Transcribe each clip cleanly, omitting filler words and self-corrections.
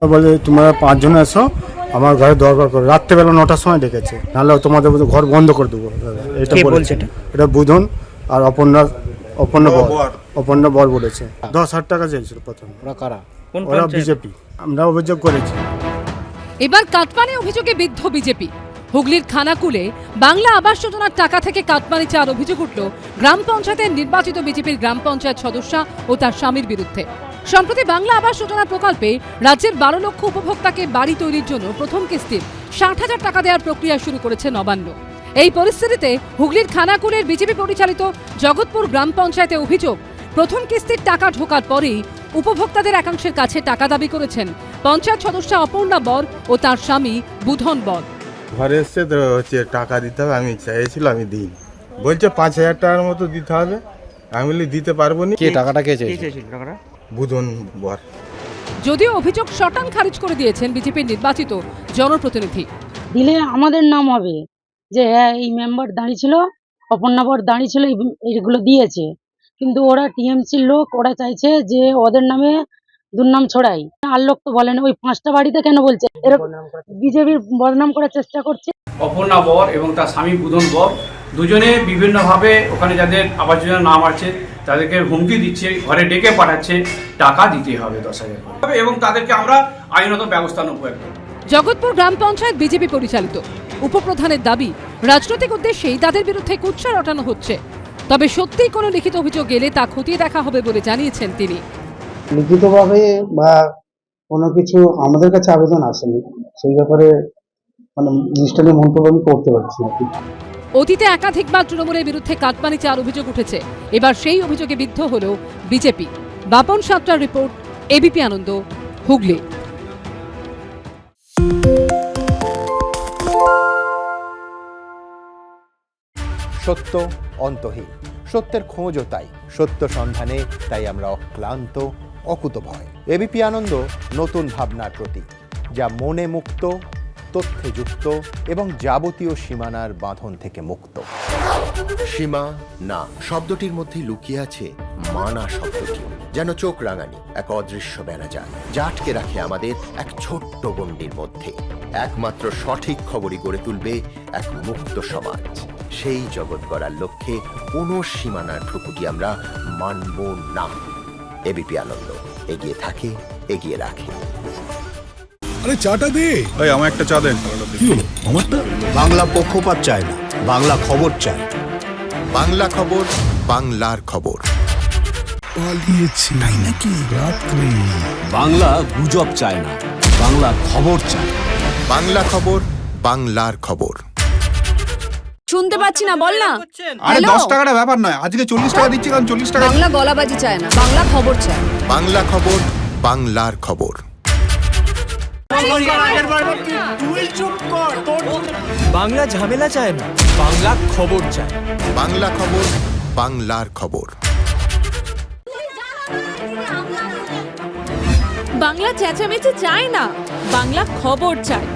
বলে তোমরা 5 জন এসো আমার ঘরে দরকার করে, রাত্রেবেলা 9টার সময় ডেকেছে, নাহলে তোমাদের ঘর বন্ধ করে দেবো। এটা বলছে, এটা বুধন আর অপর্ণা বর বলেছে। 10,000 টাকা চেয়েছিল প্রথম। ওরা কারা? ওরা বিজেপি। আমরা অভিযোগ করেছি। এবার কাটমানি অভিযোগে বিদ্ধ বিজেপি। হুগলির খানাকুলে বাংলা আবাস যোজনার টাকা থেকে কাটমানি চাওয়ার অভিযোগ উঠল গ্রাম পঞ্চায়েতের নির্বাচিত বিজেপির গ্রাম পঞ্চায়েত সদস্য ও তার স্বামীর বিরুদ্ধে। সম্প্রতি বাংলা আবাস যোজনা প্রকল্পে রাজ্যের 12 লক্ষ উপভোক্তাকে বাড়ি তৈরির জন্য প্রথম কিস্তির 60,000 টাকা দেওয়ার প্রক্রিয়া শুরু করেছে নবান্ন। এই পরিস্থিতিতে হুগলির খানাকুলের বিজেপি পরিচালিত জগৎপুর গ্রাম পঞ্চায়েতে অভিযোগ, প্রথম কিস্তির টাকা ঢোকার পরেই উপভোক্তাদের একাংশের কাছে টাকা দাবি করেছেন পঞ্চায়েত সদস্য অপর্ণা বর ও তার স্বামী বুধন বর। ঘরে এসছে তো হচ্ছে টাকা দিতে হবে, আমি চাইছিল আমি দিই, বলছে 5,000 টাকার মতো দিতে হবে। আমি বলি দিতে পারবো না। কে টাকাটা কে চেয়েছিল? বুধন বর। যদিও অভিযোগ শটান খারিজ করে দিয়েছেন বিজেপির নির্বাচিত জনপ্রতিনিধি। দিলে আমাদের নাম হবে যে হ্যাঁ এই মেম্বার দাঁড়িয়েছিল, অপর্ণা বর দাঁড়িয়েছিল, এইগুলো দিয়েছে, কিন্তু ওরা টিএমসির লোক, ওরা চাইছে যে ওদের নামে দুর্নাম ছড়াই। আর লোক তো বলেন ওই 5টা বাড়িতে কেন বলছে, এরকম বিজেপির বদনাম করার চেষ্টা করছে। অপর্ণা বর এবং তার স্বামী বুধন বর দুজনে বিভিন্নভাবে ওখানে যাদের আবাস যোজনার নাম আছে তাদেরকে হুমকি দিচ্ছে, ঘরে ডেকে পাঠাচ্ছে, টাকা দিতে হবে 10,000 করে, এবং তাদেরকে আমরা আইনত ব্যবস্থা নেব। জগৎপুর গ্রাম পঞ্চায়েত বিজেপি পরিচালিত। উপপ্রধানের দাবি, রাজনৈতিক উদ্দেশ্যেই তাদের বিরুদ্ধে কুৎসা রটানো হচ্ছে। তবে সত্যিই কোনো লিখিত অভিযোগ এলে তা খতিয়ে দেখা হবে বলে জানিয়েছেন তিনি। লিখিতভাবে বা কোনো কিছু আমাদের কাছে আবেদন আসেনি, সেই ব্যাপারে জিনিসটা নিয়ে মন্তব্য আমি করতে পারছি না। অতীতে একাধিকবার তৃণমূলের বিরুদ্ধে কাটমানি চাওয়ার অভিযোগ উঠেছে, এবার সেই অভিযোগে বিদ্ধ হল বিজেপি। বাপন সাতটার রিপোর্ট, এবিপি আনন্দ, হুগলি। সত্য অন্তহীন, সত্যের খোঁজও তাই, সত্য সন্ধানে তাই আমরা অক্লান্ত, অকুতভয়। এবিপি আনন্দ নতুন ভাবনার প্রতীক, যা মনে মুক্ত, তথ্যে যুক্ত এবং যাবতীয় সীমানার বাঁধন থেকে মুক্ত। সীমা না শব্দটির মধ্যে লুকিয়ে আছে মানা শব্দটি, যেন চোখ রাঙানি এক অদৃশ্য বেড়াজাল, যা আটকে রাখে আমাদের এক ছোট্ট গণ্ডির মধ্যে। একমাত্র সঠিক খবরই গড়ে তুলবে এক মুক্ত সমাজ। সেই জগৎ গড়ার লক্ষ্যে কোনো সীমানার ঠুকুটি আমরা মানব না। এবিপি আনন্দ এগিয়ে থাকে, এগিয়ে রাখে। আরে চাটা দে ভাই, আমার একটা চা দেন। কি হলো আমারটা? বাংলা পক্ষপাত চায় না, বাংলা খবর চায়। বাংলা খবর, বাংলার খবর। পালিয়েছি তাই নাকি? রাত্রে বাংলা গুজব চায় না, বাংলা খবর চায়। বাংলা খবর, বাংলার খবর। শুনতে পাচ্ছি না, বল না। আরে 10 টাকাটা ব্যাপার নয়, আজকে 40 টাকা দিচ্ছি, কারণ 40 টাকা। বাংলা গলাবাজি চায় না, বাংলা খবর চায়। বাংলা খবর, বাংলার খবর। বাংলা ঝামেলা চায় না, বাংলা খবর চায়। বাংলা খবর, বাংলার খবর। বাংলা চেঁচামেচি চায় না, বাংলা খবর চায়।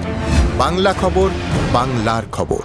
বাংলা খবর, বাংলার খবর।